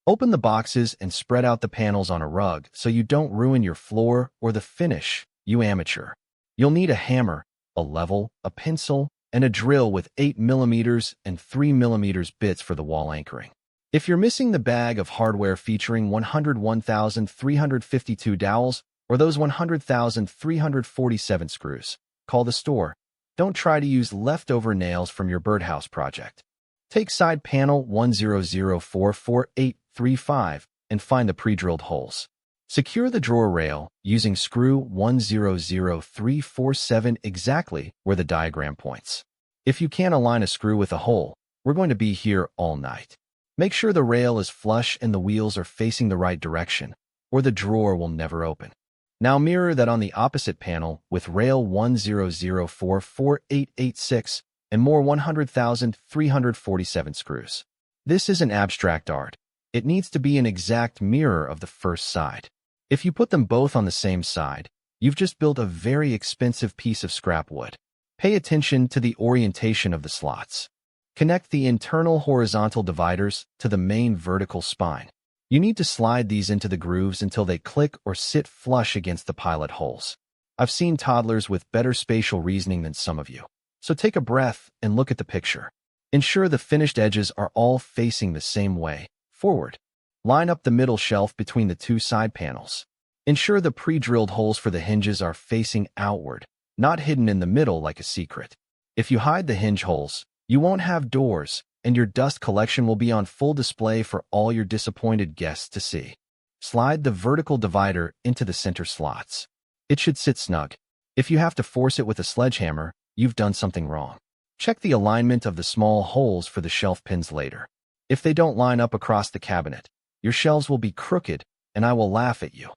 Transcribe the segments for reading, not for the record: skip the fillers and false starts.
Open the boxes and spread out the panels on a rug so you don't ruin your floor or the finish, you amateur. You'll need a hammer, a level, a pencil, and a drill with 8mm and 3mm bits for the wall anchoring. If you're missing the bag of hardware featuring 101,352 dowels or those 100,347 screws, call the store. Don't try to use leftover nails from your birdhouse project. Take side panel 1004485 and find the pre-drilled holes. Secure the drawer rail using screw 100347 exactly where the diagram points. If you can't align a screw with a hole, we're going to be here all night. Make sure the rail is flush and the wheels are facing the right direction, or the drawer will never open. Now mirror that on the opposite panel with rail 100448886 and more 100,347 screws. This is an abstract art. It needs to be an exact mirror of the first side. If you put them both on the same side, you've just built a very expensive piece of scrap wood. Pay attention to the orientation of the slots. Connect the internal horizontal dividers to the main vertical spine. You need to slide these into the grooves until they click or sit flush against the pilot holes. I've seen toddlers with better spatial reasoning than some of you. So take a breath and look at the picture. Ensure the finished edges are all facing the same way, forward. Line up the middle shelf between the two side panels. Ensure the pre-drilled holes for the hinges are facing outward, not hidden in the middle like a secret. If you hide the hinge holes, you won't have doors, and your dust collection will be on full display for all your disappointed guests to see. Slide the vertical divider into the center slots. It should sit snug. If you have to force it with a sledgehammer, you've done something wrong. Check the alignment of the small holes for the shelf pins later. If they don't line up across the cabinet, your shelves will be crooked, and I will laugh at you.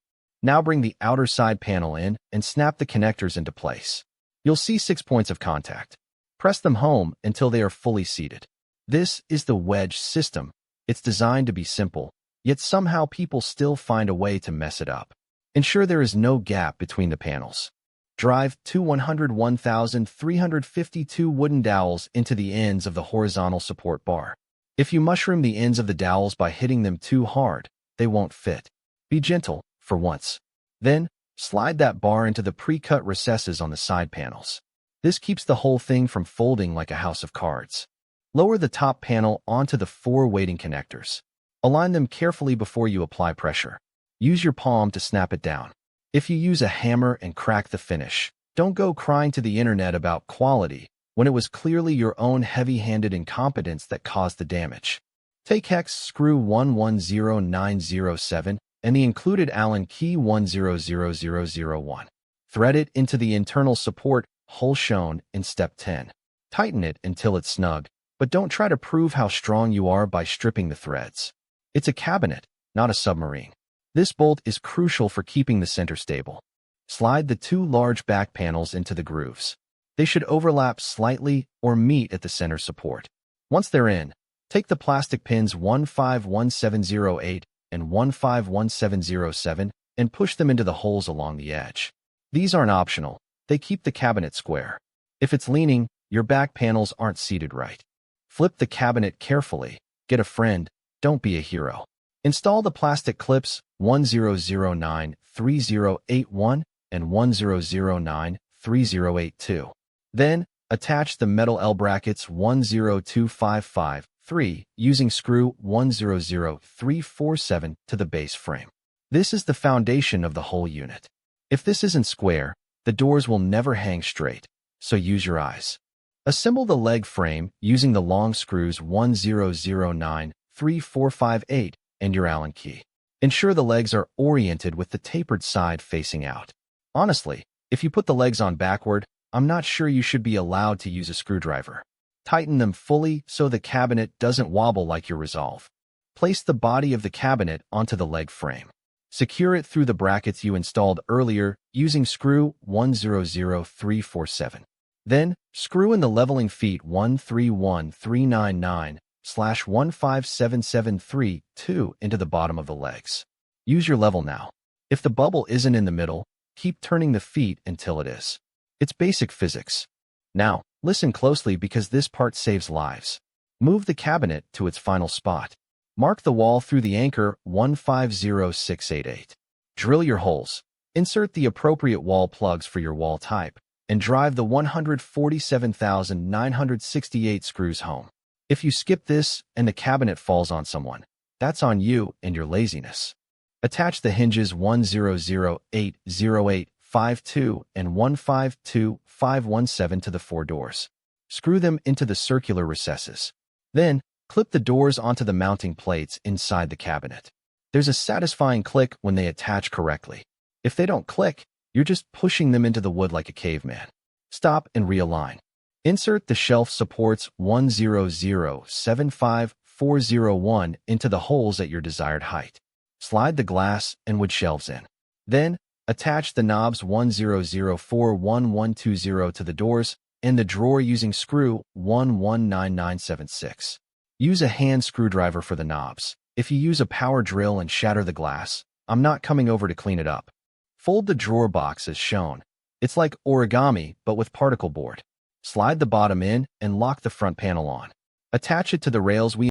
Now bring the outer side panel in and snap the connectors into place. You'll see 6 points of contact. Press them home until they are fully seated. This is the wedge system. It's designed to be simple, yet somehow people still find a way to mess it up. Ensure there is no gap between the panels. Drive two 101,352 wooden dowels into the ends of the horizontal support bar. If you mushroom the ends of the dowels by hitting them too hard, they won't fit. Be gentle, for once. Then, slide that bar into the pre-cut recesses on the side panels. This keeps the whole thing from folding like a house of cards. Lower the top panel onto the 4 weighting connectors. Align them carefully before you apply pressure. Use your palm to snap it down. If you use a hammer and crack the finish, don't go crying to the internet about quality when it was clearly your own heavy-handed incompetence that caused the damage. Take hex screw 110907 and the included Allen key 100001. Thread it into the internal support hole shown in step 10. Tighten it until it's snug, but don't try to prove how strong you are by stripping the threads. It's a cabinet, not a submarine. This bolt is crucial for keeping the center stable. Slide the 2 large back panels into the grooves. They should overlap slightly or meet at the center support. Once they're in, take the plastic pins 151708 and 151707 and push them into the holes along the edge. These aren't optional. They keep the cabinet square. If it's leaning, your back panels aren't seated right. Flip the cabinet carefully. Get a friend. Don't be a hero. Install the plastic clips 10093081 and 10093082. Then, attach the metal L brackets 102553 using screw 100347 to the base frame. This is the foundation of the whole unit. If this isn't square, the doors will never hang straight, so use your eyes. Assemble the leg frame using the long screws 10093458 and your Allen key. Ensure the legs are oriented with the tapered side facing out. Honestly, if you put the legs on backward, I'm not sure you should be allowed to use a screwdriver. Tighten them fully so the cabinet doesn't wobble like your resolve. Place the body of the cabinet onto the leg frame. Secure it through the brackets you installed earlier using screw 100347. Then, screw in the leveling feet 131399/157732 into the bottom of the legs. Use your level now. If the bubble isn't in the middle, keep turning the feet until it is. It's basic physics. Now, listen closely because this part saves lives. Move the cabinet to its final spot. Mark the wall through the anchor 150688. Drill your holes. Insert the appropriate wall plugs for your wall type, and drive the 147,968 screws home. If you skip this and the cabinet falls on someone, that's on you and your laziness. Attach the hinges 10080852 and 152517 to the 4 doors. Screw them into the circular recesses. Then, clip the doors onto the mounting plates inside the cabinet. There's a satisfying click when they attach correctly. If they don't click, you're just pushing them into the wood like a caveman. Stop and realign. Insert the shelf supports 100-75401 into the holes at your desired height. Slide the glass and wood shelves in. Then, attach the knobs 100411120 to the doors and the drawer using screw 119976. Use a hand screwdriver for the knobs. If you use a power drill and shatter the glass, I'm not coming over to clean it up. Fold the drawer box as shown. It's like origami, but with particle board. Slide the bottom in and lock the front panel on. Attach it to the rails we